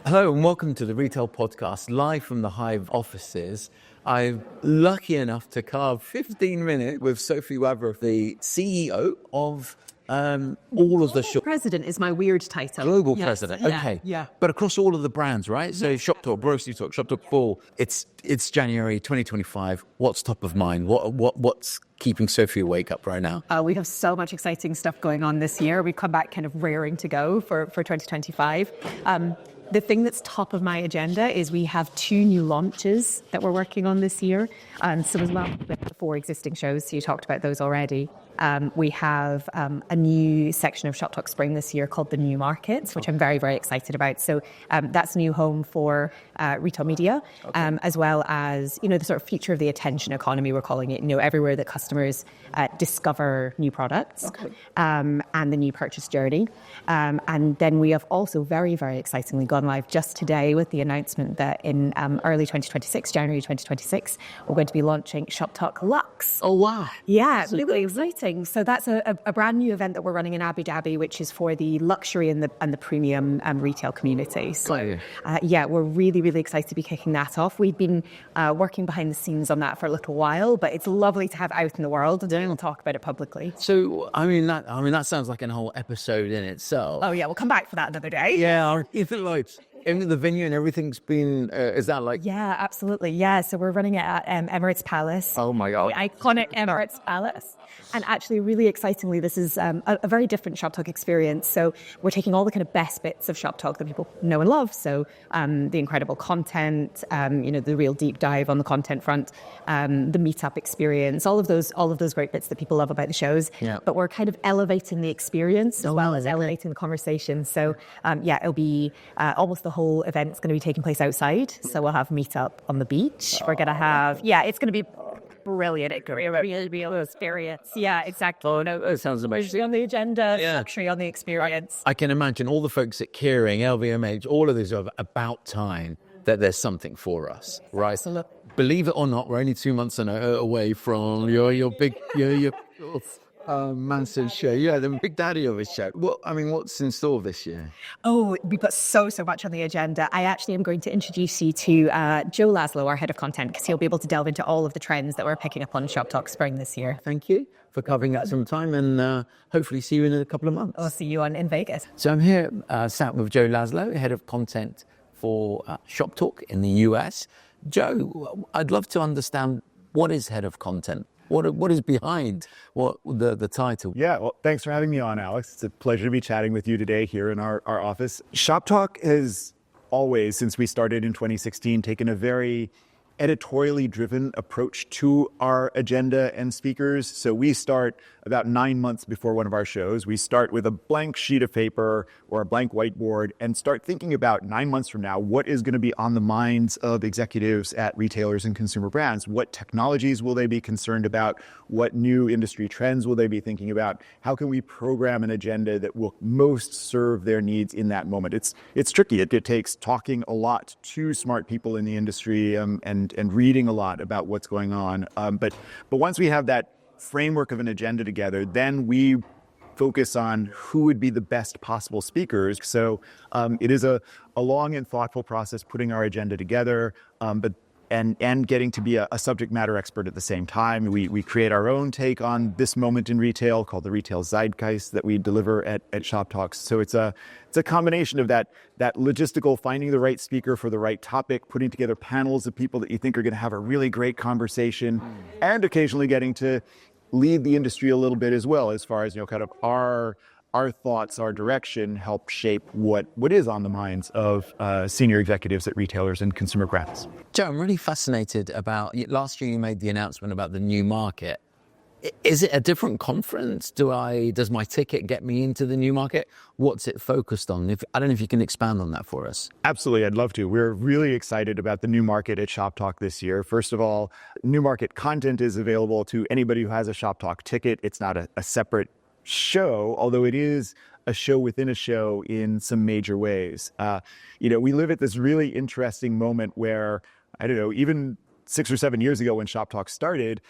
Hello and welcome to the Retail Podcast, live from the Hive offices. I'm lucky enough to carve 15 minutes with Sophie Wawro, the CEO of all of the shop. President is my weird title. Global president, okay. Yeah. But across all of the brands, right? So Shoptalk, Grocery Talk, Shoptalk Full. It's January 2025. What's top of mind? What's keeping Sophie awake up right now? We have so much exciting stuff going on this year. We've come back kind of raring to go for 2025. The thing that's top of my agenda is we have 2 new launches that we're working on this year. So as well as the 4 existing shows, so you talked about those already. We have a new section of Shoptalk Spring this year called the New Markets, which I'm very, very excited about. So that's a new home for retail media, as well as, the sort of future of the attention economy, we're calling it, everywhere that customers discover new products and the new purchase journey. And then we have also very, very excitingly gone live just today with the announcement that in early 2026, January 2026, we're going to be launching Shoptalk LUXE. Oh, wow. Yeah, really exciting. So that's a brand new event that we're running in Abu Dhabi, which is for the luxury and the premium retail community. So we're really, really excited to be kicking that off. We've been working behind the scenes on that for a little while, but it's lovely to have out in the world and we'll talk about it publicly. So, that sounds like a whole episode in itself. Oh yeah, we'll come back for that another day. Yeah, is it like in the venue and everything's been, is that like? Yeah, absolutely. Yeah, so we're running it at Emirates Palace. Oh my God. The iconic Emirates Palace. And actually, really excitingly, this is a very different Shoptalk experience. So we're taking all the kind of best bits of Shoptalk that people know and love. So the incredible content, the real deep dive on the content front, the meetup experience, all of those great bits that people love about the shows. Yeah. But we're kind of elevating the experience as well as elevating the conversation. So it'll be almost the whole event's going to be taking place outside. So we'll have meetup on the beach. We're going to have, it's going to be brilliant. It's going to be a real experience. Yeah, exactly. Oh, no, that sounds amazing. On the agenda, luxury on the experience. I can imagine all the folks at Kering, LVMH, all of these are about time that there's something for us, right? Absolutely. Believe it or not, we're only 2 months away from your big, massive show. Yeah, the big daddy of a show. What's in store this year? Oh, we've got so much on the agenda. I actually am going to introduce you to Joe Laszlo, our head of content, because he'll be able to delve into all of the trends that we're picking up on Shoptalk Spring this year. Thank you for covering that some time and hopefully see you in a couple of months. I'll see you in Vegas. So I'm here sat with Joe Laszlo, head of content for Shoptalk in the US. Joe, I'd love to understand what is head of content? What is behind the title? Yeah, well, thanks for having me on, Alex. It's a pleasure to be chatting with you today here in our office. Shoptalk has always, since we started in 2016, taken a very editorially driven approach to our agenda and speakers. So we start about 9 months before one of our shows. We start with a blank sheet of paper or a blank whiteboard and start thinking about 9 months from now, what is going to be on the minds of executives at retailers and consumer brands? What technologies will they be concerned about? What new industry trends will they be thinking about? How can we program an agenda that will most serve their needs in that moment? It's tricky. It takes talking a lot to smart people in the industry and reading a lot about what's going on. But once we have that framework of an agenda together, then we focus on who would be the best possible speakers. So it is a long and thoughtful process putting our agenda together, and getting to be a subject matter expert at the same time. We create our own take on this moment in retail called the Retail Zeitgeist that we deliver at Shoptalks. So it's a combination of that logistical, finding the right speaker for the right topic, putting together panels of people that you think are going to have a really great conversation, and occasionally getting to lead the industry a little bit as well, as far as kind of our thoughts, our direction help shape what is on the minds of senior executives at retailers and consumer brands. Joe, I'm really fascinated about, last year you made the announcement about the new market. Is it a different conference? Does my ticket get me into the new market? What's it focused on? I don't know if you can expand on that for us. Absolutely, I'd love to. We're really excited about the new market at Shoptalk this year. First of all, new market content is available to anybody who has a Shoptalk ticket. It's not a separate show, although it is a show within a show in some major ways. We live at this really interesting moment where, I don't know, even 6 or 7 years ago when Shoptalk started,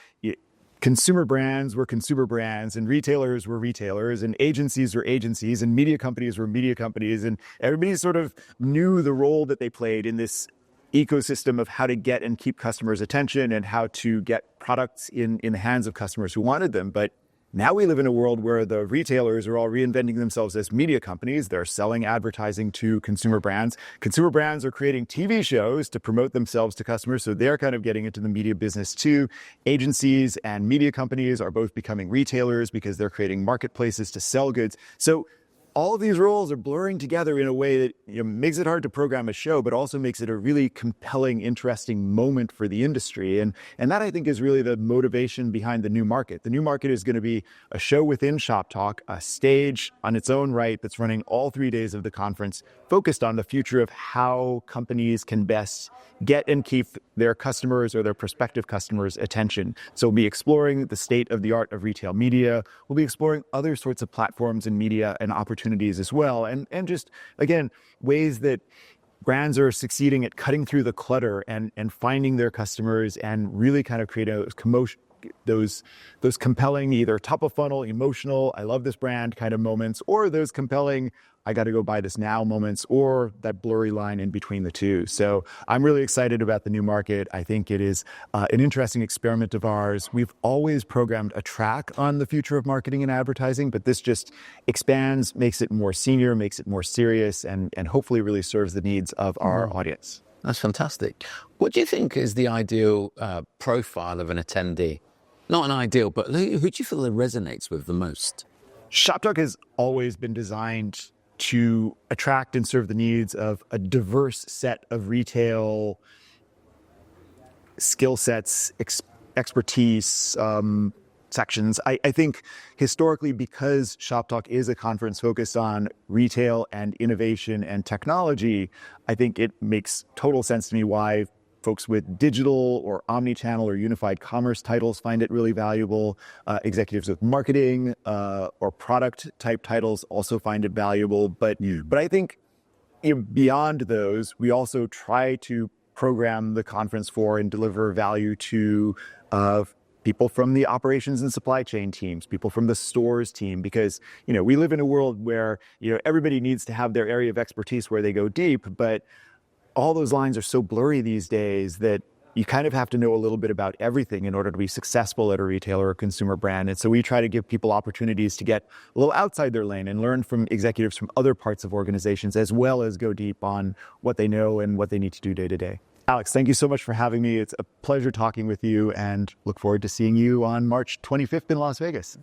consumer brands were consumer brands, and retailers were retailers, and agencies were agencies, and media companies were media companies, and everybody sort of knew the role that they played in this ecosystem of how to get and keep customers' attention and how to get products in the hands of customers who wanted them. But now we live in a world where the retailers are all reinventing themselves as media companies. They're selling advertising to consumer brands. Consumer brands are creating TV shows to promote themselves to customers, so they're kind of getting into the media business too. Agencies and media companies are both becoming retailers because they're creating marketplaces to sell goods. So all of these roles are blurring together in a way that makes it hard to program a show, but also makes it a really compelling, interesting moment for the industry. And that, I think, is really the motivation behind the new market. The new market is going to be a show within Shoptalk, a stage on its own right that's running all 3 days of the conference, focused on the future of how companies can best get and keep their customers or their prospective customers' attention. So we'll be exploring the state of the art of retail media. We'll be exploring other sorts of platforms and media and opportunities as well. And just, again, ways that brands are succeeding at cutting through the clutter and finding their customers and really kind of create a commotion, those compelling, either top of funnel, emotional, I love this brand kind of moments, or those compelling, I got to go buy this now moments, or that blurry line in between the two. So I'm really excited about the new market. I think it is an interesting experiment of ours. We've always programmed a track on the future of marketing and advertising, but this just expands, makes it more senior, makes it more serious, and hopefully really serves the needs of our audience. That's fantastic. What do you think is the ideal profile of an attendee? Not an ideal, but who do you feel that resonates with the most? Shoptalk has always been designed to attract and serve the needs of a diverse set of retail skill sets, expertise, sections. I think historically, because Shoptalk is a conference focused on retail and innovation and technology, I think it makes total sense to me why folks with digital or omni-channel or unified commerce titles find it really valuable. Executives with marketing or product type titles also find it valuable. But I think beyond those, we also try to program the conference for and deliver value to people from the operations and supply chain teams, people from the stores team, because we live in a world where everybody needs to have their area of expertise where they go deep, but all those lines are so blurry these days that you kind of have to know a little bit about everything in order to be successful at a retailer or consumer brand. And so we try to give people opportunities to get a little outside their lane and learn from executives from other parts of organizations, as well as go deep on what they know and what they need to do day to day. Alex, thank you so much for having me. It's a pleasure talking with you, and look forward to seeing you on March 25th in Las Vegas.